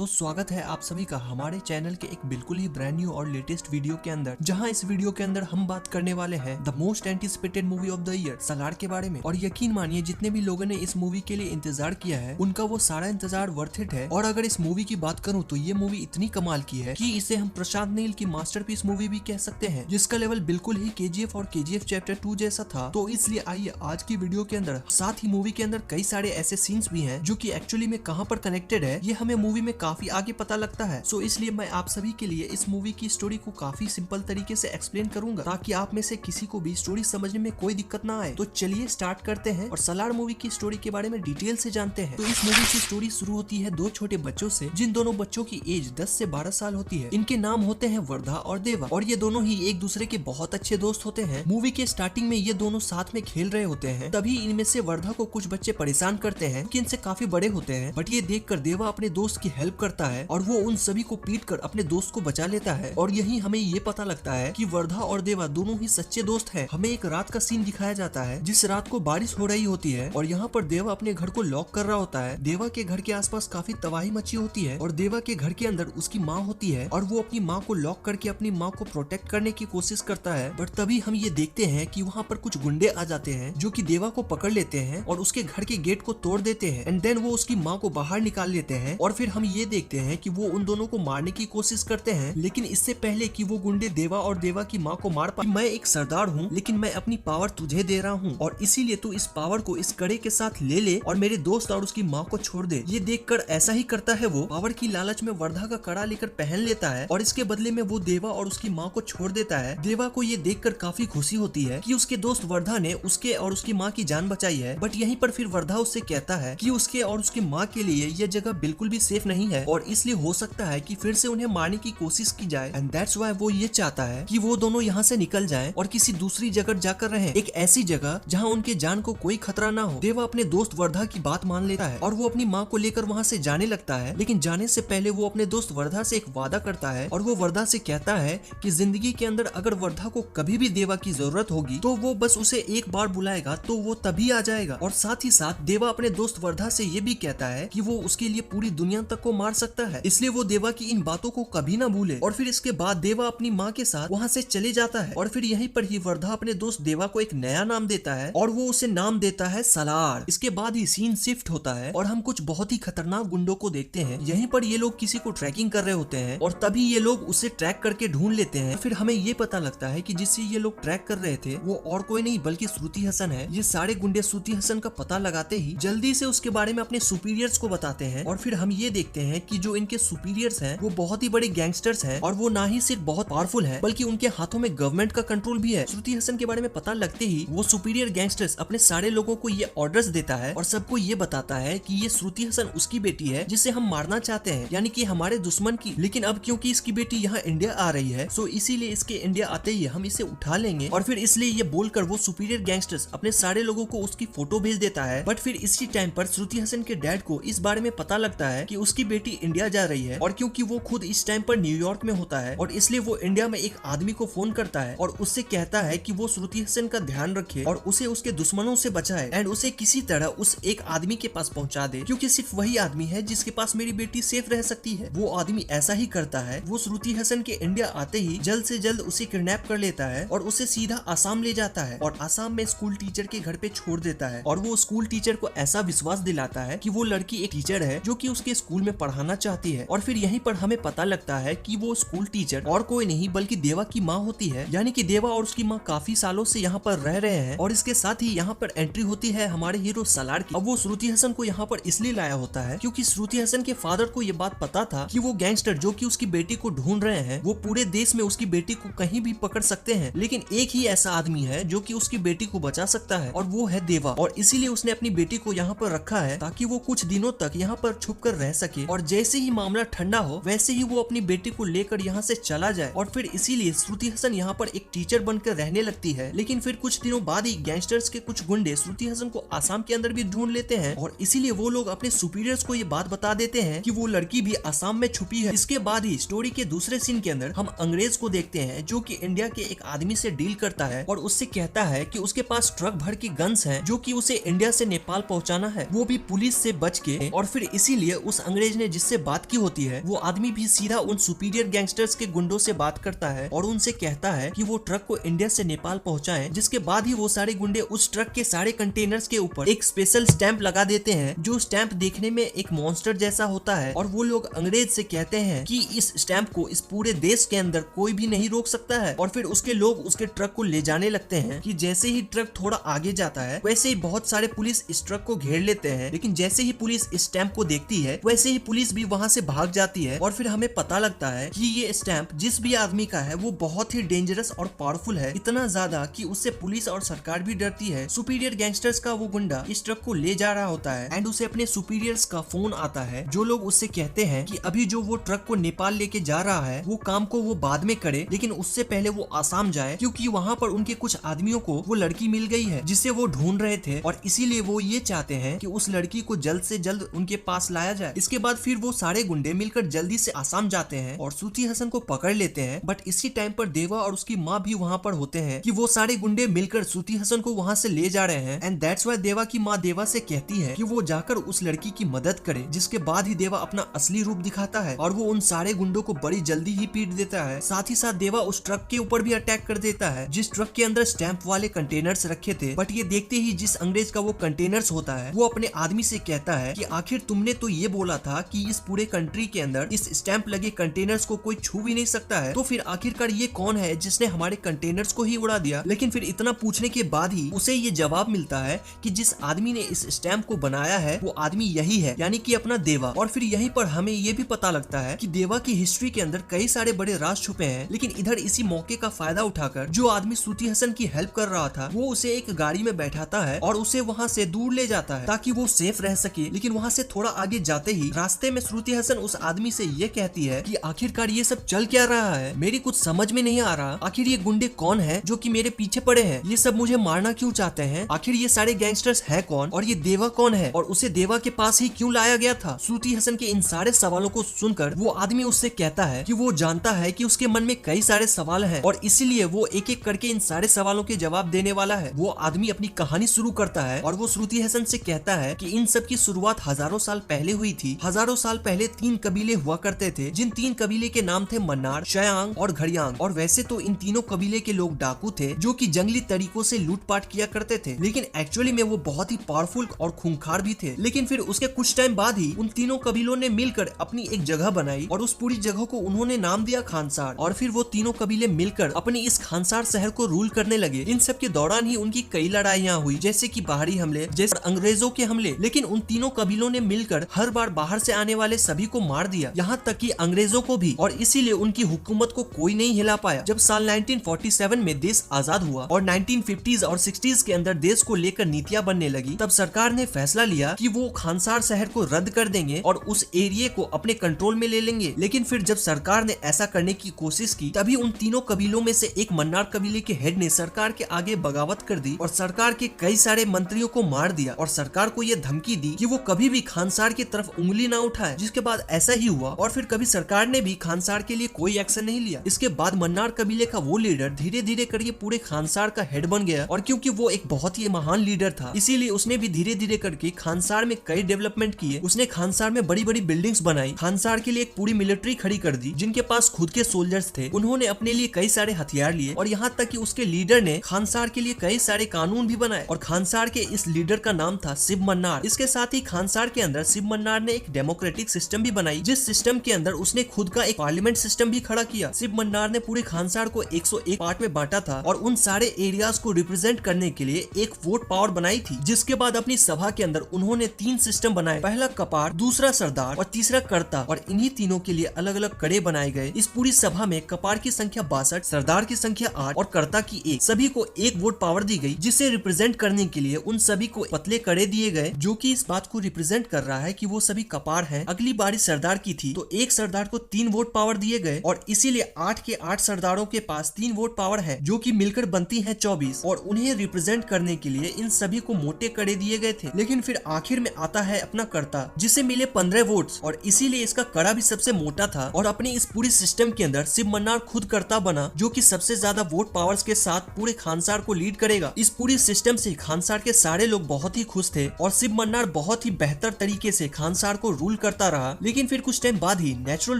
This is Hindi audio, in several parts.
तो स्वागत है आप सभी का हमारे चैनल के एक बिल्कुल ही ब्रांड न्यू और लेटेस्ट वीडियो के अंदर, जहां इस वीडियो के अंदर हम बात करने वाले हैं the most anticipated movie of the year Salaar के बारे में। और यकीन मानिए जितने भी लोगों ने इस मूवी के लिए इंतजार किया है उनका वो सारा इंतजार वर्थ इट है। और अगर इस मूवी की बात करूं तो ये मूवी इतनी कमाल की है कि इसे हम प्रशांत नील की मास्टरपीस मूवी भी कह सकते हैं, जिसका लेवल बिल्कुल ही KGF और KGF चैप्टर 2 जैसा था। तो इसलिए आइए आज की वीडियो के अंदर, साथ ही मूवी के अंदर कई सारे ऐसे सीन्स भी हैं जो कि एक्चुअली में कहां पर कनेक्टेड है ये हमें मूवी में काफी आगे पता लगता है। सो इसलिए मैं आप सभी के लिए इस मूवी की स्टोरी को काफी सिंपल तरीके से एक्सप्लेन करूंगा ताकि आप में से किसी को भी स्टोरी समझने में कोई दिक्कत ना आए। तो चलिए स्टार्ट करते हैं और सलार मूवी की स्टोरी के बारे में डिटेल से जानते हैं। तो इस मूवी की स्टोरी शुरू होती है दो छोटे बच्चों से, जिन दोनों बच्चों की एज 10 से 12 साल होती है। इनके नाम होते हैं वर्धा और देवा और ये दोनों ही एक दूसरे के बहुत अच्छे दोस्त होते हैं। मूवी के स्टार्टिंग में ये दोनों साथ में खेल रहे होते हैं, तभी इनमें से वर्धा को कुछ बच्चे परेशान करते हैं कि इनसे काफी बड़े होते हैं। बट ये देखकर देवा अपने दोस्त की हेल्प करता है और वो उन सभी को पीटकर अपने दोस्त को बचा लेता है। और यही हमें ये पता लगता है कि वर्धा और देवा दोनों ही सच्चे दोस्त हैं। हमें एक रात का सीन दिखाया जाता है जिस रात को बारिश हो रही होती है और यहाँ पर देवा अपने घर को लॉक कर रहा होता है। देवा के घर के आसपास काफी तबाही मची होती है और देवा के घर के अंदर उसकी माँ होती है और वो अपनी माँ को लॉक करके अपनी माँ को प्रोटेक्ट करने की कोशिश करता है। बट तभी हम ये देखते हैं कि वहाँ पर कुछ गुंडे आ जाते हैं जो कि देवा को पकड़ लेते हैं और उसके घर के गेट को तोड़ देते हैं। एंड देन वो उसकी माँ को बाहर निकाल लेते हैं और फिर हम ये देखते हैं कि वो उन दोनों को मारने की कोशिश करते हैं। लेकिन इससे पहले कि वो गुंडे देवा और देवा की माँ को मार पाए, मैं एक सरदार हूँ लेकिन मैं अपनी पावर तुझे दे रहा हूँ और इसीलिए तू इस पावर को इस कड़े के साथ ले ले और मेरे दोस्त और उसकी माँ को छोड़ दे। ये देखकर ऐसा ही करता है वो पावर की लालच में वर्धा का कड़ा लेकर पहन लेता है और इसके बदले में वो देवा और उसकी माँ को छोड़ देता है। देवा को ये देखकर काफी खुशी होती है कि उसके दोस्त वर्धा ने उसके और उसकी माँ की जान बचाई है। बट यहीं पर फिर वर्धा उससे कहता है कि उसके और उसकी माँ के लिए यह जगह बिल्कुल भी सेफ नहीं है और इसलिए हो सकता है कि फिर से उन्हें मारने की कोशिश की जाए। एंड दैट्स व्हाई वो ये चाहता है कि वो दोनों यहाँ से निकल जाएं और किसी दूसरी जगह जाकर रहें, एक ऐसी जगह जहाँ उनके जान को कोई खतरा ना हो। देवा अपने दोस्त वर्धा की बात मान लेता है और वो अपनी माँ को लेकर वहाँ से जाने लगता है। लेकिन जाने से पहले वो अपने दोस्त वर्धा से एक वादा करता है और वो वर्धा से कहता है कि जिंदगी के अंदर अगर वर्धा को कभी भी देवा की जरूरत होगी तो वो बस उसे एक बार बुलाएगा तो वो तभी आ जाएगा। और साथ ही साथ देवा अपने दोस्त वर्धा से ये भी कहता है कि वो उसके लिए पूरी दुनिया तक को मार सकता है, इसलिए वो देवा की इन बातों को कभी ना भूले। और फिर इसके बाद देवा अपनी माँ के साथ वहाँ से चले जाता है और फिर यहीं पर ही वर्धा अपने दोस्त देवा को एक नया नाम देता है और वो उसे नाम देता है सलार। इसके बाद ही सीन शिफ्ट होता है और हम कुछ बहुत ही खतरनाक गुंडों को देखते हैं। यहीं पर ये लोग किसी को ट्रैकिंग कर रहे होते हैं और तभी ये लोग उसे ट्रैक करके ढूंढ लेते हैं। फिर हमें ये पता लगता है कि जिससे ये लोग ट्रैक कर रहे थे वो और कोई नहीं बल्कि श्रुति हसन है। ये सारे गुंडे श्रुति हसन का पता लगाते ही जल्दी से उसके बारे में अपने सुपीरियर्स को बताते हैं और फिर हम ये देखते हैं कि जो इनके सुपीरियर्स हैं वो बहुत ही बड़े गैंगस्टर्स हैं और वो ना ही सिर्फ बहुत पावरफुल है बल्कि उनके हाथों में गवर्नमेंट का कंट्रोल भी है। श्रुति हसन के बारे में पता लगते ही वो सुपीरियर गैंगस्टर्स अपने सारे लोगों को ये ऑर्डर्स देता है और सबको ये बताता है कि ये श्रुति हसन उसकी बेटी है जिसे हम मारना चाहते हैं, यानी कि हमारे दुश्मन की। लेकिन अब क्योंकि इसकी बेटी यहाँ इंडिया आ रही है सो इसीलिए इसके इंडिया आते ही हम इसे उठा लेंगे। और फिर इसलिए ये बोलकर वो सुपीरियर गैंगस्टर्स अपने सारे लोगों को उसकी फोटो भेज देता है। बट फिर इसी टाइम पर श्रुति हसन के डैड को इस बारे में पता लगता है कि उसकी बेटी इंडिया जा रही है और क्योंकि वो खुद इस टाइम पर न्यूयॉर्क में होता है और इसलिए वो इंडिया में एक आदमी को फोन करता है और उससे कहता है कि वो श्रुति हसन का ध्यान रखे और उसे उसके दुश्मनों से बचाए एंड उसे किसी तरह उस एक आदमी के पास पहुंचा दे, क्योंकि सिर्फ वही आदमी है जिसके पास मेरी बेटी सेफ रह सकती है। वो आदमी ऐसा ही करता है। वो श्रुति हसन के इंडिया आते ही जल्द से जल्द उसे किडनैप कर लेता है और उसे सीधा आसाम ले जाता है और आसाम में स्कूल टीचर के घर पे छोड़ देता है। और वो स्कूल टीचर को ऐसा विश्वास दिलाता है कि वो लड़की एक टीचर है जो कि उसके स्कूल में पढ़ाना चाहती है। और फिर यहीं पर हमें पता लगता है कि वो स्कूल टीचर और कोई नहीं बल्कि देवा की माँ होती है, यानी कि देवा और उसकी माँ काफी सालों से यहाँ पर रह रहे हैं। और इसके साथ ही यहाँ पर एंट्री होती है हमारे हीरो सलार की। अब वो श्रुति हसन को यहाँ पर इसलिए लाया होता है क्योंकि श्रुति हसन के फादर को ये बात पता था कि वो गैंगस्टर जो कि उसकी बेटी को ढूंढ रहे हैं वो पूरे देश में उसकी बेटी को कहीं भी पकड़ सकते हैं, लेकिन एक ही ऐसा आदमी है जो कि उसकी बेटी को बचा सकता है और वो है देवा। और इसीलिए उसने अपनी बेटी को यहाँ पर रखा है ताकि वो कुछ दिनों तक यहाँ पर छुप कर रह सके और जैसे ही मामला ठंडा हो वैसे ही वो अपनी बेटी को लेकर यहाँ से चला जाए। और फिर इसीलिए श्रुति हसन यहाँ पर एक टीचर बनकर रहने लगती है। लेकिन फिर कुछ दिनों बाद ही गैंगस्टर्स के कुछ गुंडे श्रुति हसन को आसाम के अंदर भी ढूंढ लेते हैं और इसीलिए वो लोग अपने सुपीरियर्स को ये बात बता देते हैं कि वो लड़की भी आसाम में छुपी है। इसके बाद ही स्टोरी के दूसरे सीन के अंदर हम अंग्रेज को देखते हैं जो कि इंडिया के एक आदमी से डील करता है और उससे कहता है कि उसके पास ट्रक भर के गन्स हैं जो कि उसे इंडिया से नेपाल पहुंचाना है, वो भी पुलिस से बच के। और फिर इसीलिए उस अंग्रेज ने जिससे बात की होती है वो आदमी भी सीधा उन सुपीरियर गैंगस्टर्स के गुंडों से बात करता है और उनसे कहता है कि वो ट्रक को इंडिया से नेपाल पहुंचाएं। जिसके बाद ही वो सारे गुंडे उस ट्रक के सारे कंटेनर्स के ऊपर एक स्पेशल स्टैंप लगा देते हैं, जो स्टैंप देखने में एक मॉन्स्टर जैसा होता है। और वो लोग अंग्रेज से कहते हैं कि इस स्टैंप को इस पूरे देश के अंदर कोई भी नहीं रोक सकता है। और फिर उसके लोग उसके ट्रक को ले जाने लगते हैं कि जैसे ही ट्रक थोड़ा आगे जाता है वैसे ही बहुत सारे पुलिस इस ट्रक को घेर लेते हैं। लेकिन जैसे ही पुलिस इस स्टैंप को देखती है वैसे ही पुलिस भी वहां से भाग जाती है। और फिर हमें पता लगता है कि ये स्टैंप जिस भी आदमी का है वो बहुत ही डेंजरस और पावरफुल है, इतना ज्यादा कि उससे पुलिस और सरकार भी डरती है। सुपीरियर गैंगस्टर्स का वो गुंडा इस ट्रक को ले जा रहा होता है एंड उसे अपने सुपीरियर्स का फोन आता है, जो लोग उससे कहते हैं कि अभी जो वो ट्रक को नेपाल लेके जा रहा है वो काम को वो बाद में करे, लेकिन उससे पहले वो आसाम जाए क्योंकि वहाँ पर उनके कुछ आदमियों को वो लड़की मिल गई है जिसे वो ढूंढ रहे थे और इसीलिए वो ये चाहते हैं कि उस लड़की को जल्द से जल्द उनके पास लाया जाए। इसके बाद फिर वो सारे गुंडे मिलकर जल्दी से आसाम जाते हैं और श्रुति हसन को पकड़ लेते हैं। बट इसी टाइम पर देवा और उसकी माँ भी वहाँ पर होते हैं कि वो सारे गुंडे मिलकर श्रुति हसन को वहाँ से ले जा रहे हैं एंड दैट्स व्हाई देवा की माँ देवा से कहती है कि वो जाकर उस लड़की की मदद करे। जिसके बाद ही देवा अपना असली रूप दिखाता है और वो उन सारे गुंडों को बड़ी जल्दी ही पीट देता है। साथ ही साथ देवा उस ट्रक के ऊपर भी अटैक कर देता है जिस ट्रक के अंदर स्टैंप वाले कंटेनर्स रखे थे। बट ये देखते ही जिस अंग्रेज का वो कंटेनर्स होता है वो अपने आदमी से कहता है कि आखिर तुमने तो ये बोला था कि इस पूरे कंट्री के अंदर इस स्टैंप लगे कंटेनर्स को कोई छू भी नहीं सकता है, तो फिर आखिरकार ये कौन है जिसने हमारे कंटेनर्स को ही उड़ा दिया। लेकिन फिर इतना पूछने के बाद ही उसे ये जवाब मिलता है कि जिस आदमी ने इस स्टैंप को बनाया है वो आदमी यही है, यानी कि अपना देवा। और फिर यहीं पर हमें ये भी पता लगता है कि देवा की हिस्ट्री के अंदर कई सारे बड़े राज छुपे हैं। लेकिन इधर इसी मौके का फायदा उठाकर जो आदमी श्रुति हसन की हेल्प कर रहा था वो उसे एक गाड़ी में बैठाता है और उसे वहाँ से दूर ले जाता है ताकि वो सेफ रह सके। लेकिन वहाँ से थोड़ा आगे जाते ही रास्ते में श्रुति हसन उस आदमी से ये कहती है कि आखिरकार ये सब चल क्या रहा है, मेरी कुछ समझ में नहीं आ रहा। आखिर ये गुंडे कौन है जो कि मेरे पीछे पड़े हैं, ये सब मुझे मारना क्यों चाहते हैं, आखिर ये सारे गैंगस्टर्स है कौन और ये देवा कौन है और उसे देवा के पास ही क्यों लाया गया था। श्रुति हसन के इन सारे सवालों को सुनकर वो आदमी उससे कहता है कि वो जानता है कि उसके मन में कई सारे सवाल हैं और इसीलिए वो एक एक करके इन सारे सवालों के जवाब देने वाला है। वो आदमी अपनी कहानी शुरू करता है और वो श्रुति हसन से कहता है कि इन सब की शुरुआत हजारों साल पहले हुई थी। हजारों साल पहले 3 कबीले हुआ करते थे, जिन 3 कबीले के नाम थे मन्नार, शयांग और घड़ियांग। और वैसे तो इन तीनों कबीले के लोग डाकू थे जो कि जंगली तरीकों से लूटपाट किया करते थे, लेकिन एक्चुअली में वो बहुत ही पावरफुल और खूंखार भी थे। लेकिन फिर उसके कुछ टाइम बाद ही उन तीनों कबीलों ने मिलकर अपनी एक जगह बनाई और उस पूरी जगह को उन्होंने नाम दिया खानसार। और फिर वो तीनों कबीले मिलकर अपनी इस खानसार शहर को रूल करने लगे। इन सब के दौरान ही उनकी कई लड़ाइयाँ हुई, जैसे कि बाहरी हमले, जैसे अंग्रेजों के हमले। लेकिन उन तीनों कबीलों ने मिलकर हर बार बाहर से आने वाले सभी को मार दिया, यहाँ तक कि अंग्रेजों को भी। और इसीलिए उनकी हुकूमत को कोई नहीं हिला पाया। जब साल 1947 में देश आजाद हुआ और 1950s और 60s के अंदर देश को लेकर नीतियां बनने लगी, तब सरकार ने फैसला लिया कि वो खानसार शहर को रद्द कर देंगे और उस एरिया को अपने कंट्रोल में ले लेंगे। लेकिन फिर जब सरकार ने ऐसा करने की कोशिश की तभी उन तीनों कबीलों में से एक मन्नार कबीले के हेड ने सरकार के आगे बगावत कर दी और सरकार के कई सारे मंत्रियों को मार दिया और सरकार को यह धमकी दी कि वो कभी भी खानसार की तरफ उंगली ना उठाए। जिसके बाद ऐसा ही हुआ और फिर कभी सरकार ने भी खानसार के लिए कोई एक्शन नहीं लिया। इसके बाद मन्नार कबीले का वो लीडर धीरे धीरे करके पूरे खानसार का हेड बन गया और क्योंकि वो एक बहुत ही महान लीडर था इसीलिए उसने भी धीरे धीरे करके खानसार में कई डेवलपमेंट किए। उसने खानसार में बड़ी बड़ी बिल्डिंग्स बनाई, खानसार के लिए एक पूरी मिलिट्री खड़ी कर दी जिनके पास खुद के सोल्जर्स थे। उन्होंने अपने लिए कई सारे हथियार लिए और यहाँ तक कि उसके लीडर ने खानसार के लिए कई सारे कानून भी बनाए और खानसार के इस लीडर का नाम था शिव मन्नार। इसके साथ ही खानसार के अंदर शिव मन्नार ने एक डेमोक्रेटिक सिस्टम भी बनाई, जिस सिस्टम के अंदर उसने खुद का एक पार्लियामेंट सिस्टम भी खड़ा किया। शिव मन्नार ने पूरे खानसार को 101 पार्ट में बांटा था और उन सारे एरियाज को रिप्रेजेंट करने के लिए एक वोट पावर बनाई थी। जिसके बाद अपनी सभा के अंदर उन्होंने 3 सिस्टम बनाए, पहला कपार, दूसरा सरदार और तीसरा कर्ता। और इन्हीं तीनों के लिए अलग अलग कड़े बनाए गए। इस पूरी सभा में कपार की संख्या 62, सरदार की संख्या 8 और कर्ता की 1, सभी को 1 वोट पावर दी गई, जिसे रिप्रेजेंट करने के लिए उन सभी को पतले कड़े दिए गए, जो कि इस बात को रिप्रेजेंट कर रहा है कि वो सभी कपार हैं। अगली बारी सरदार की थी तो एक सरदार को 3 वोट पावर दिए गए और इसीलिए 8 के 8 सरदारों के पास 3 वोट पावर है, जो कि मिलकर बनती है 24। और उन्हें रिप्रेजेंट करने के लिए इन सभी को मोटे कड़े दिए गए थे। लेकिन फिर आखिर में आता है अपना कर्ता, जिसे मिले 15 वोट्स और इसीलिए इसका कड़ा भी सबसे मोटा था। और अपने इस पूरी सिस्टम के अंदर शिव मन्नार खुद कर्ता बना, जो कि सबसे ज्यादा वोट पावर्स के साथ पूरे खानसार को लीड करेगा। इस पूरी सिस्टम से खानसार के सारे लोग बहुत ही खुश थे और शिव मन्नार बहुत ही बेहतर तरीके से खानसार को रूल रूल करता रहा। लेकिन फिर कुछ टाइम बाद ही नेचुरल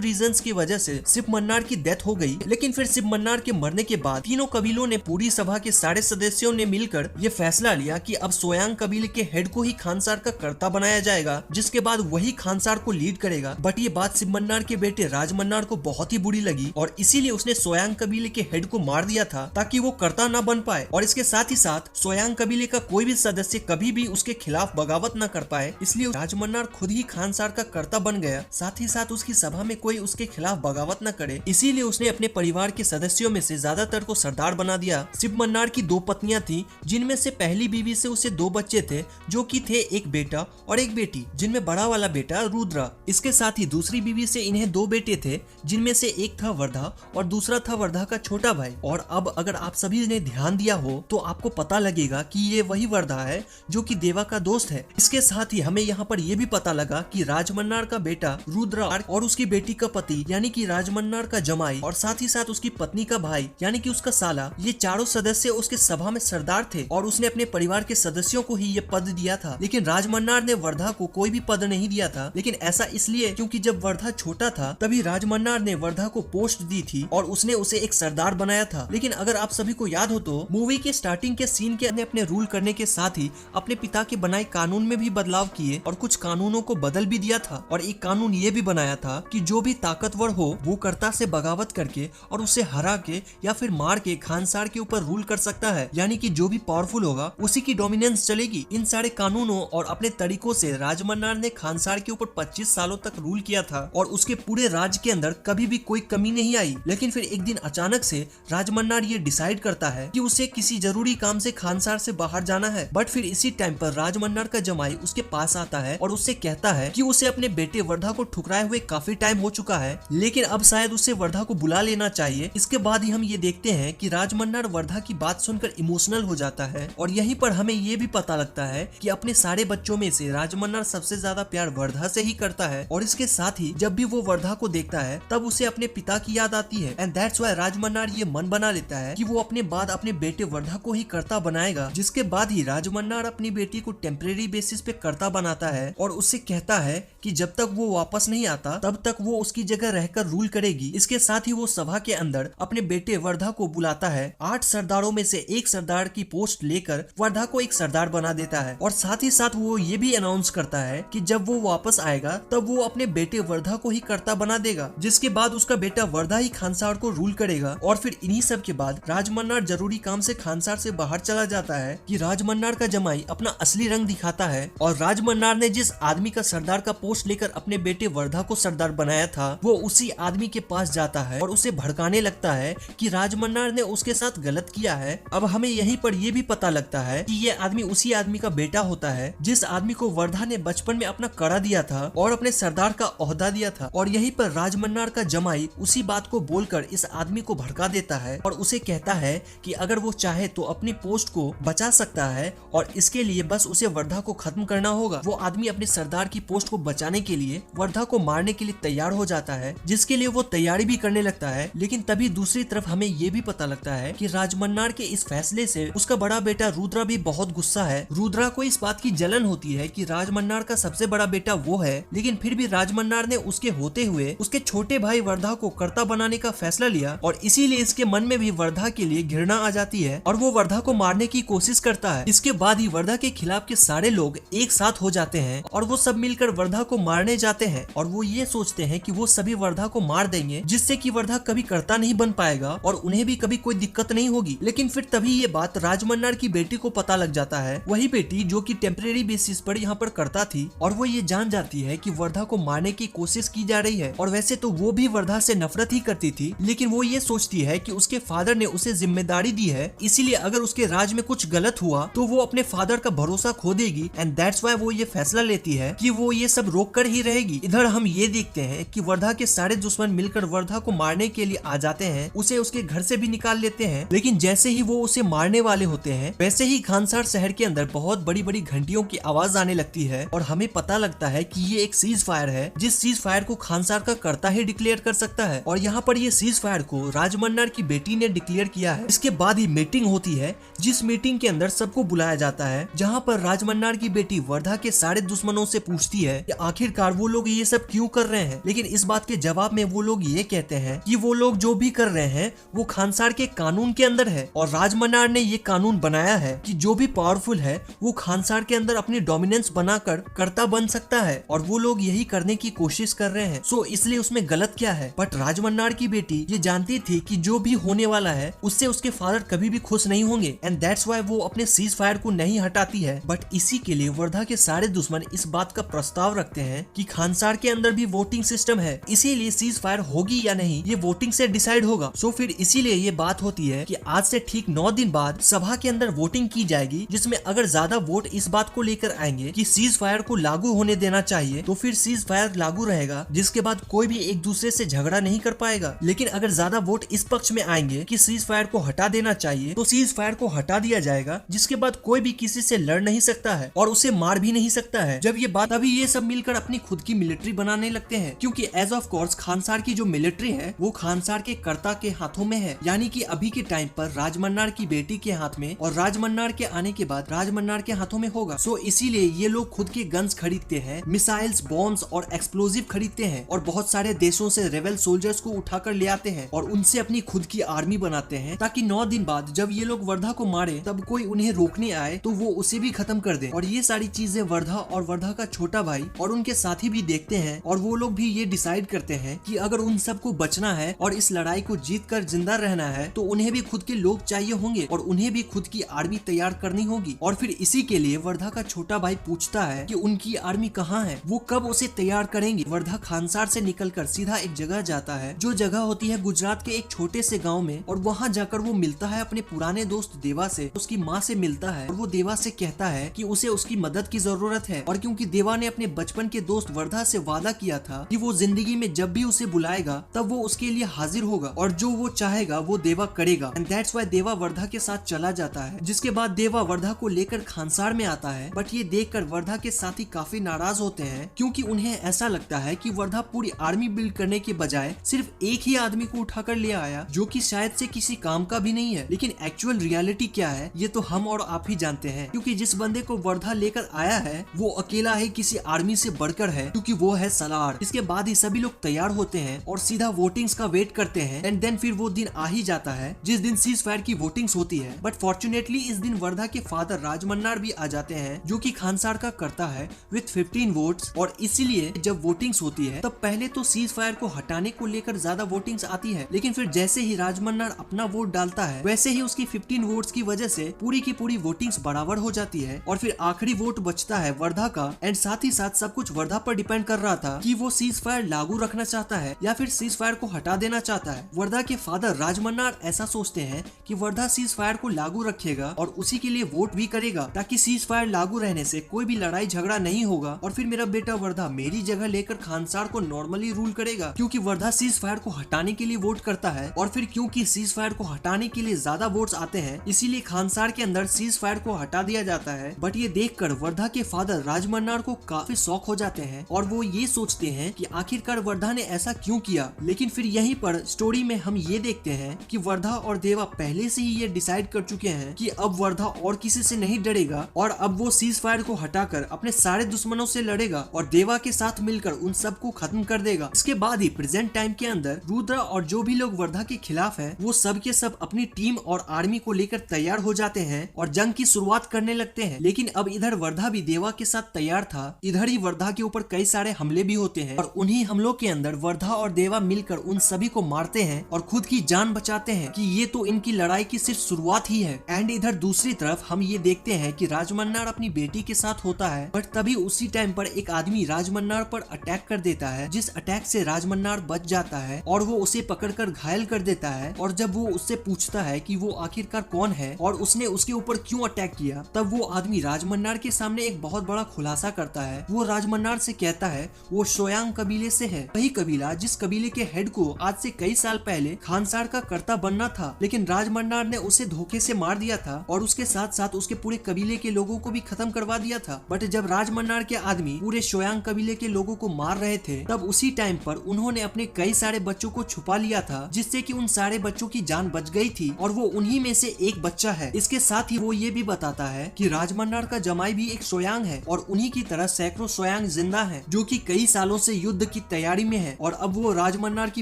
रीजंस की वजह से शिव मन्नार की डेथ हो गई। लेकिन फिर शिव मन्नार के मरने के बाद तीनों कबीलों ने, पूरी सभा के सारे सदस्यों ने मिलकर ये फैसला लिया कि अब सोयांग कबीले के हेड को ही खानसार का कर्ता बनाया जाएगा, जिसके बाद वही खानसार को लीड करेगा। बट ये बात शिव मन्नार के बेटे राज मन्नार को बहुत ही बुरी लगी और इसीलिए उसने सोयांग कबीले के हेड को मार दिया था ताकि वो कर्ता न बन पाए और इसके साथ ही साथ सोयांग कबीले का कोई भी सदस्य कभी भी उसके खिलाफ बगावत न कर पाए। इसलिए राज मन्नार खुद ही खानसार का कर्ता बन गया, साथ ही साथ उसकी सभा में कोई उसके खिलाफ बगावत न करे। इसीलिए उसने अपने परिवार के सदस्यों में से ज्यादातर को सरदार बना दिया। शिव मन्नार की 2 पत्नियां थी, जिनमें से पहली बीवी से उसे 2 बच्चे थे, जो कि थे एक बेटा और एक बेटी, जिनमें बड़ा वाला बेटा रुद्रा। इसके साथ ही दूसरी बीवी से इन्हें 2 बेटे थे, जिनमें से एक था वर्धा और दूसरा था वर्धा का छोटा भाई। और अब अगर आप सभी ने ध्यान दिया हो तो आपको पता लगेगा कि ये वही वर्धा है जो कि देवा का दोस्त है। इसके साथ ही हमें यहाँ पर यह भी पता लगा कि राज मन्नार का बेटा रुद्रा और उसकी बेटी का पति यानी कि राज मन्नार का जमाई और साथ ही साथ उसकी पत्नी का भाई यानी कि उसका साला, ये चारों सदस्य उसके सभा में सरदार थे और उसने अपने परिवार के सदस्यों को ही ये पद दिया था। लेकिन राज मन्नार ने वर्धा को कोई भी पद नहीं दिया था। लेकिन ऐसा इसलिए क्योंकि जब वर्धा छोटा था तभी राज मन्नार ने वर्धा को पोस्ट दी थी और उसने उसे एक सरदार बनाया था। लेकिन अगर आप सभी को याद हो तो मूवी के स्टार्टिंग के सीन के अपने रूल करने के साथ ही अपने पिता के बनाए कानून में भी बदलाव किए और कुछ कानूनों को बदल भी दिया था। और एक कानून ये भी बनाया था कि जो भी ताकतवर हो वो कर्ता से बगावत करके और उसे हरा के या फिर मार के खानसार के ऊपर रूल कर सकता है, यानी कि जो भी पावरफुल होगा उसी की डोमिनेंस चलेगी। इन सारे कानूनों और अपने तरीकों से राज मन्नार ने खानसार के ऊपर 25 सालों तक रूल किया था और उसके पूरे राज के अंदर कभी भी कोई कमी नहीं आई। लेकिन फिर एक दिन अचानक से राज मन्नार ये डिसाइड करता है कि उसे किसी जरूरी काम से खानसार से बाहर जाना है। बट फिर इसी टाइम पर राज मन्नार का जमाई उसके पास आता है और उससे कहता है कि उसे अपने बेटे वर्धा को ठुकराए हुए काफी टाइम हो चुका है, लेकिन अब शायद उसे वर्धा को बुला लेना चाहिए। इसके बाद ही हम ये देखते हैं कि राज मन्नार वर्धा की बात सुनकर इमोशनल हो जाता है और यहीं पर हमें ये भी पता लगता है कि अपने सारे बच्चों में से राज मन्नार सबसे ज्यादा प्यार वर्धा से ही करता है। और इसके साथ ही जब भी वो वर्धा को देखता है तब उसे अपने पिता की याद आती है एंड दैट्स व्हाई राज मन्नार ये मन बना लेता है कि वो अपने बाद अपने बेटे वर्धा को ही कर्ता बनाएगा। जिसके बाद ही राज मन्नार अपनी बेटी को टेम्परेरी बेसिस पे कर्ता बनाता है और उससे कहता है कि जब तक वो वापस नहीं आता तब तक वो उसकी जगह रहकर रूल करेगी। इसके साथ ही वो सभा के अंदर अपने बेटे वर्धा को बुलाता है। 8 सरदारों में से एक सरदार की पोस्ट लेकर वर्धा को एक सरदार बना देता है और साथ ही साथ वो ये भी अनाउंस करता है कि जब वो वापस आएगा तब वो अपने बेटे वर्धा को ही कर्ता बना देगा, जिसके बाद उसका बेटा वर्धा ही खानसार को रूल करेगा। और फिर इन्हीं सब के बाद राज मन्नार जरूरी काम से खानसार से बाहर चला जाता है कि राज मन्नार का जमाई अपना असली रंग दिखाता है और राज मन्नार ने जिस आदमी का सरदार का पोस्ट लेकर अपने बेटे वर्धा को सरदार बनाया था वो उसी आदमी के पास जाता है और उसे भड़काने लगता है कि राज मन्नार ने उसके साथ गलत किया है। अब हमें यहीं पर यह भी पता लगता है कि ये आदमी उसी आदमी का बेटा होता है जिस आदमी को वर्धा ने बचपन में अपना कड़ा दिया था और अपने सरदार का ओहदा दिया था। और यहीं पर राज मन्नार का जमाई उसी बात को बोलकर इस आदमी को भड़का देता है और उसे कहता है कि अगर वो चाहे तो अपनी पोस्ट को बचा सकता है और इसके लिए बस उसे वर्धा को खत्म करना होगा। वो आदमी अपने सरदार की पोस्ट को बचाने के लिए वर्धा को मारने के लिए तैयार हो जाता है, जिसके लिए वो तैयारी भी करने लगता है। लेकिन तभी दूसरी तरफ हमें ये भी पता लगता है कि राज मन्नार के इस फैसले से उसका बड़ा बेटा रुद्रा भी बहुत गुस्सा है। रुद्रा को इस बात की जलन होती है कि राज मन्नार का सबसे बड़ा बेटा वो है, लेकिन फिर भी राज मन्नार ने उसके होते हुए उसके छोटे भाई वर्धा को कर्ता बनाने का फैसला लिया और इसीलिए इसके मन में भी वर्धा के लिए घृणा आ जाती है और वो वर्धा को मारने की कोशिश करता है। इसके बाद ही वर्धा के खिलाफ के सारे लोग एक साथ हो जाते हैं और वो सब मिलकर वर्धा को मारने जाते हैं और वो ये सोचते हैं कि वो सभी वर्धा को मार देंगे जिससे कि वर्धा कभी कर्ता नहीं बन पाएगा और उन्हें भी कभी कोई दिक्कत नहीं होगी। लेकिन फिर तभी ये बात राज मन्नार की बेटी को पता लग जाता है, वही बेटी जो कि टेम्परेरी बेसिस पर यहाँ पर कर्ता थी, और वो ये जान जाती है कि वर्धा को मारने की कोशिश की जा रही है। और वैसे तो वो भी वर्धा से नफरत ही करती थी, लेकिन वो ये सोचती है कि उसके फादर ने उसे जिम्मेदारी दी है, इसीलिए अगर उसके राज में कुछ गलत हुआ तो वो अपने फादर का भरोसा खो देगी एंड दैट्स व्हाई वो ये फैसला लेती है कि वो ये सब रोक कर ही रहेगी। इधर हम ये देखते हैं कि वर्धा के सारे दुश्मन मिलकर वर्धा को मारने के लिए आ जाते हैं, उसे उसके घर से भी निकाल लेते हैं। लेकिन जैसे ही वो उसे मारने वाले होते हैं वैसे ही खानसार शहर के अंदर बहुत बड़ी बड़ी घंटियों की आवाज आने लगती है और हमें पता लगता है कि ये एक सीज फायर है, जिस सीज फायर को खानसार का कर्ता ही डिक्लेयर कर सकता है। और यहाँ पर ये सीज फायर को राज मन्नार की बेटी ने डिक्लेयर किया है। इसके बाद ही मीटिंग होती है, जिस मीटिंग के अंदर सबको बुलाया जाता है, जहाँ पर राज मन्नार की बेटी वर्धा के सारे दुश्मनों से पूछती है कि आखिरकार वो लोग ये सब क्यों कर रहे हैं। लेकिन इस बात के जवाब में वो लोग ये कहते हैं कि वो लोग जो भी कर रहे हैं वो खानसार के कानून के अंदर है और राजमन्नार ने ये कानून बनाया है कि जो भी पावरफुल है वो खानसार के अंदर अपनी डोमिनेंस बनाकर कर्ता बन सकता है और वो लोग यही करने की कोशिश कर रहे हैं। सो इसलिए उसमें गलत क्या है। बट राजमन्नार की बेटी ये जानती थी कि जो भी होने वाला है उससे उसके फादर कभी भी खुश नहीं होंगे एंड दैट्स व्हाई वो अपने सीज फायर को नहीं हटाती है। बट इसी के लिए वर्धा के सारे दुश्मन इस बात का प्रस्ताव रखते हैं कि खानसार के अंदर भी वोटिंग सिस्टम है, इसीलिए सीज फायर होगी या नहीं ये वोटिंग से डिसाइड होगा। सो फिर इसीलिए ये बात होती है कि आज से ठीक 9 दिन बाद सभा के अंदर वोटिंग की जाएगी, जिसमें अगर ज्यादा वोट इस बात को लेकर आएंगे कि सीज फायर को लागू होने देना चाहिए तो फिर सीज फायर लागू रहेगा, जिसके बाद कोई भी एक दूसरे से झगड़ा नहीं कर पाएगा। लेकिन अगर ज्यादा वोट इस पक्ष में आएंगे कि सीज फायर को हटा देना चाहिए तो सीज फायर को हटा दिया जाएगा, जिसके बाद कोई भी किसी से लड़ नहीं सकता है और उसे मार भी नहीं सकता है। जब ये बात तभी ये सब मिलकर अपनी खुद की मिलिट्री बनाने लगते हैं, क्योंकि एज ऑफ कोर्स खानसार की जो मिलिट्री है वो खानसार के कर्ता के हाथों में है, यानी कि अभी के टाइम पर राजमन्नार की बेटी के हाथ में और राजमन्नार के आने के बाद राजमन्नार के हाथों में होगा। सो इसीलिए ये लोग खुद के गन्स खरीदते हैं, मिसाइल्स, बॉम्ब्स और एक्सप्लोजिव खरीदते हैं और बहुत सारे देशों से रेबल सोल्जर्स को उठाकर ले आते हैं और उनसे अपनी खुद की आर्मी बनाते हैं, ताकि 9 दिन बाद जब ये लोग वर्धा को मारे तब कोई उन्हें रोकने आए तो वो उसे भी खत्म कर दे। और ये सारी चीजें वर्धा और वर्धा का छोटा भाई और उनके साथी भी देखते हैं और वो लोग भी ये डिसाइड करते हैं कि अगर उन सबको बचना है और इस लड़ाई को जीत कर जिंदा रहना है तो उन्हें भी खुद के लोग चाहिए होंगे और उन्हें भी खुद की आर्मी तैयार करनी होगी। और फिर इसी के लिए वर्धा का छोटा भाई पूछता है कि उनकी आर्मी कहाँ है, वो कब उसे तैयार करेंगे। वर्धा खानसार से निकलकर सीधा एक जगह जाता है जो जगह होती है गुजरात के एक छोटे से गाँव में, और वहाँ जाकर वो मिलता है अपने पुराने दोस्त देवा से, उसकी माँ से मिलता है और वो देवा से कहता है कि उसे उसकी मदद की जरूरत है। और क्योंकि देवा ने अपने बचपन के दोस्त वर्धा से वादा किया था कि वो जिंदगी में जब भी उसे बुलाएगा तब वो उसके लिए हाजिर होगा और जो वो चाहेगा वो देवा करेगा, एंड दैट्स व्हाई देवा वर्धा के साथ चला जाता है। जिसके बाद देवा वर्धा को लेकर खानसार में आता है, बट ये देखकर वर्धा के साथी काफी नाराज होते हैं, क्योंकि उन्हें ऐसा लगता है कि वर्धा पूरी आर्मी बिल्ड करने के बजाय सिर्फ एक ही आदमी को उठाकर ले आया जो कि शायद से किसी काम का भी नहीं है। लेकिन एक्चुअल रियलिटी क्या है ये तो हम और आप ही जानते हैं, क्योंकि जिस बंदे को वर्धा लेकर आया है वो अकेला ही किसी आर्मी से बढ़कर है, क्योंकि वो है सलार। इसके बाद ही सभी लोग तैयार होते हैं और सीधा वोटिंग्स का वेट करते हैं, एंड देन फिर वो दिन आ ही जाता है जिस दिन सीज फायर की वोटिंग्स होती है। बट फॉर्चुनेटली इस दिन वर्धा के फादर राजमन्नार भी आ जाते हैं, जो कि खानसार का करता है विथ 15 वोट्स। और इसीलिए जब वोटिंग्स होती है तब पहले तो सीज फायर को हटाने को लेकर ज्यादा वोटिंग्स आती है, लेकिन फिर जैसे ही राजमन्नार अपना वोट डालता है वैसे ही उसकी 15 वोट्स की वजह से पूरी की पूरी वोटिंग्स बराबर हो जाती है और फिर आखिरी वोट बचता है वर्धा का। एंड साथ ही साथ सब कुछ वर्धा पर डिपेंड कर रहा था कि वो सीज फायर लागू रखना चाहता है या फिर सीज फायर को हटा देना चाहता है। वर्धा के फादर राजमन्नार ऐसा सोचते हैं कि वर्धा सीज फायर को लागू रखेगा और उसी के लिए वोट भी करेगा, ताकि सीज फायर लागू रहने से कोई भी लड़ाई झगड़ा नहीं होगा और फिर मेरा बेटा वर्धा मेरी जगह लेकर खानसार को नॉर्मली रूल करेगा। क्योंकि वर्धा सीज फायर को हटाने के लिए वोट करता है और फिर क्योंकि सीज फायर को हटाने के लिए ज्यादा वोट्स आते हैं इसीलिए खानसार के अंदर सीज फायर को हटा दिया जाता है। बट ये देखकर वर्धा के फादर राजमन्नार को काफी शौक हो जाते हैं और वो ये सोचते हैं कि आखिरकार वर्धा ने ऐसा क्यों किया। लेकिन फिर यहीं पर स्टोरी में हम ये देखते हैं कि वर्धा और देवा पहले से ही ये डिसाइड कर चुके हैं कि अब वर्धा और किसी से नहीं डरेगा और अब वो सीज फायर को हटाकर अपने सारे दुश्मनों से लड़ेगा और देवा के साथ मिलकर उन सबको खत्म कर देगा। इसके बाद ही प्रेजेंट टाइम के अंदर रुद्रा और जो भी लोग वर्धा के खिलाफ हैं वो सब के सब अपनी टीम और आर्मी को लेकर तैयार हो जाते हैं और जंग की शुरुआत करने लगते हैं। लेकिन अब इधर वर्धा भी देवा के साथ तैयार था, इधर ही वर्धा के ऊपर कई सारे हमले भी होते हैं और उन्हीं हमलों के अंदर वर्धा और देवा मिलकर उन सभी को मारते हैं और खुद की जान बचाते हैं कि ये तो इनकी लड़ाई की सिर्फ शुरुआत ही है। एंड इधर दूसरी तरफ हम ये देखते हैं कि राजमन्नार अपनी बेटी के साथ होता है, बट तभी उसी टाइम पर एक आदमी राजमन्नार पर अटैक कर देता है, जिस अटैक से राजमन्नार बच जाता है और वो उसे पकड़कर घायल कर देता है। और जब वो उससे पूछता है कि वो आखिरकार कौन है और उसने उसके ऊपर क्यों अटैक किया, तब वो आदमी राजमन्नार के सामने एक बहुत बड़ा खुलासा करता है। वो राजमन्नार से कहता है वो शोयांग कबीले से है, वही कबीला जिस कबीले के हेड को आज से कई साल पहले खानसार का कर्ता बनना था, लेकिन राजमन्नार ने उसे धोखे से मार दिया था और उसके साथ साथ उसके पूरे कबीले के लोगों को भी खत्म करवा दिया था। बट जब राजमन्नार के आदमी पूरे शोयांग कबीले के लोगों को मार रहे थे तब उसी टाइम पर उन्होंने अपने कई सारे बच्चों को छुपा लिया था, जिससे कि उन सारे बच्चों की जान बच गई थी और वो उन्हीं में से एक बच्चा है। इसके साथ ही वो ये भी बताता है कि राजमन्नार का जमाई भी एक शोयांग है और उन्हीं की तरह सैकड़ों शोयांग शोयांग जिंदा है, जो कि कई सालों से युद्ध की तैयारी में है और अब वो राजमन्नार की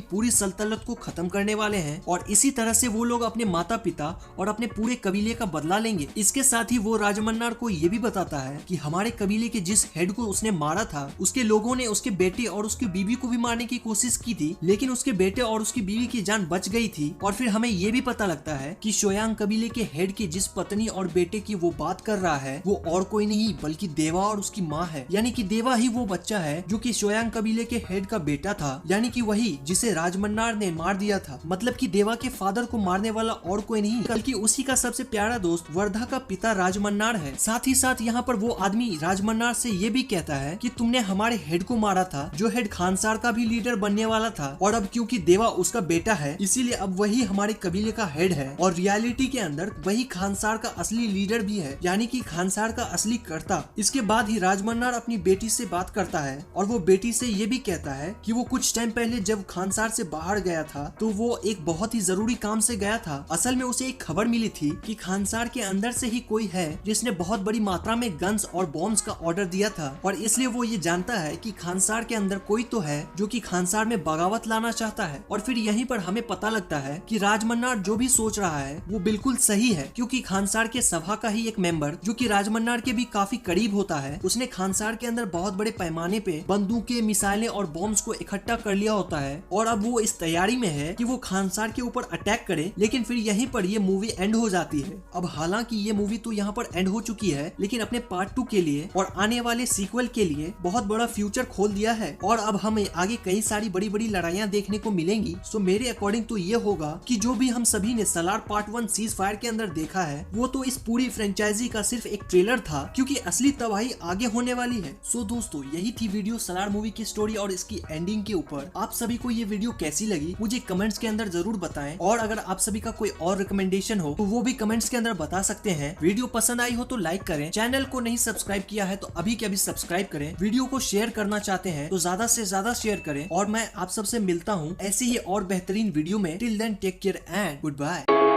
पूरी सल्तनत को खत्म करने वाले हैं और इसी तरह से वो लोग अपने माता पिता और अपने पूरे कबीले का बदला लेंगे। इसके साथ ही वो राजमन्नार को ये भी बताता है कि हमारे कबीले के जिस हेड को उसने मारा था, उसके लोगों ने उसके बेटे और उसकी बीवी को भी मारने की कोशिश की थी, लेकिन उसके बेटे और उसकी बीवी की जान बच गई थी। और फिर हमें ये भी पता लगता है कि शोयांग कबीले के हेड की जिस पत्नी और बेटे की वो बात कर रहा है, वो और कोई नहीं बल्कि देवा और उसकी माँ है। यानी कि देवा ही वो बच्चा है जो कि शोयांग कबीले के हेड का बेटा था, यानी कि वही जिसे राजमन्नार ने मार दिया था। मतलब कि देवा के फादर को मारने वाला और कोई नहीं बल्कि उसी का सबसे प्यारा दोस्त वर्धा का पिता राजमन्नार है। साथ ही साथ यहाँ पर वो आदमी राजमन्नार से ये भी कहता है कि तुमने हमारे हेड को मारा था, जो हेड खानसार का भी लीडर बनने वाला था, और अब क्योंकि देवा उसका बेटा है इसीलिए अब वही हमारे कबीले का हेड है और रियलिटी के अंदर वही खानसार का असली लीडर भी है, यानी कि खानसार का असली कर्ता। इसके बाद ही राजमन्नार अपनी बेटी से बात करता है और वो बेटी से ये भी कहता है कि वो कुछ टाइम पहले जब खानसार से बाहर गया था तो वो एक बहुत ही जरूरी काम से गया था। असल में उसे एक खबर मिली थी कि खानसार के अंदर से ही कोई है जिसने बहुत बड़ी मात्रा में गन्स और बॉम्ब्स का ऑर्डर दिया था और इसलिए वो ये जानता है कि खानसार के अंदर कोई तो है जो कि खानसार में बगावत लाना चाहता है। और फिर यहीं पर हमें पता लगता है कि राजमन्नार जो भी सोच रहा है वो बिल्कुल सही है, क्योंकि खानसार के सभा का ही एक मेंबर जो कि राजमन्नार के भी काफी करीब होता है, उसने खानसार के अंदर बहुत बड़े पैमाने पे बंदूकें, मिसाइलें और बॉम्ब्स को इकट्ठा कर लिया होता है और अब वो इस तैयारी में है कि वो खानसार के ऊपर अटैक करे। लेकिन फिर यहीं पर ये मूवी एंड हो जाती है। अब हालांकि ये मूवी तो यहाँ पर एंड हो चुकी है, लेकिन अपने पार्ट 2 के लिए और आने वाले सीक्वल के लिए बहुत बड़ा फ्यूचर खोल दिया है और अब हमें आगे कई सारी बड़ी बड़ी लड़ाइयाँ देखने को मिलेंगी। सो मेरे अकॉर्डिंग तो ये होगा कि जो भी हम सभी ने सलार पार्ट 1 सीज फायर के अंदर देखा है वो तो इस पूरी फ्रेंचाइजी का सिर्फ एक ट्रेलर था, क्योंकि असली तबाही आगे होने वाली है। सो दोस्तों यही थी वीडियो सलार मूवी की स्टोरी और इसकी एंडिंग के ऊपर। आप सभी को ये वीडियो कैसी लगी मुझे कमेंट्स के अंदर जरूर बताएं और अगर आप सभी का कोई और रिकमेंडेशन हो तो वो भी कमेंट्स के अंदर बता सकते हैं। वीडियो पसंद आई हो तो लाइक करें, चैनल को नहीं सब्सक्राइब किया है तो अभी के अभी सब्सक्राइब करें, वीडियो को शेयर करना चाहते हैं तो ज्यादा से ज्यादा शेयर करें और मैं आप सबसे मिलता हूँ ऐसे ही और बेहतरीन वीडियो में। Till then take care and good bye.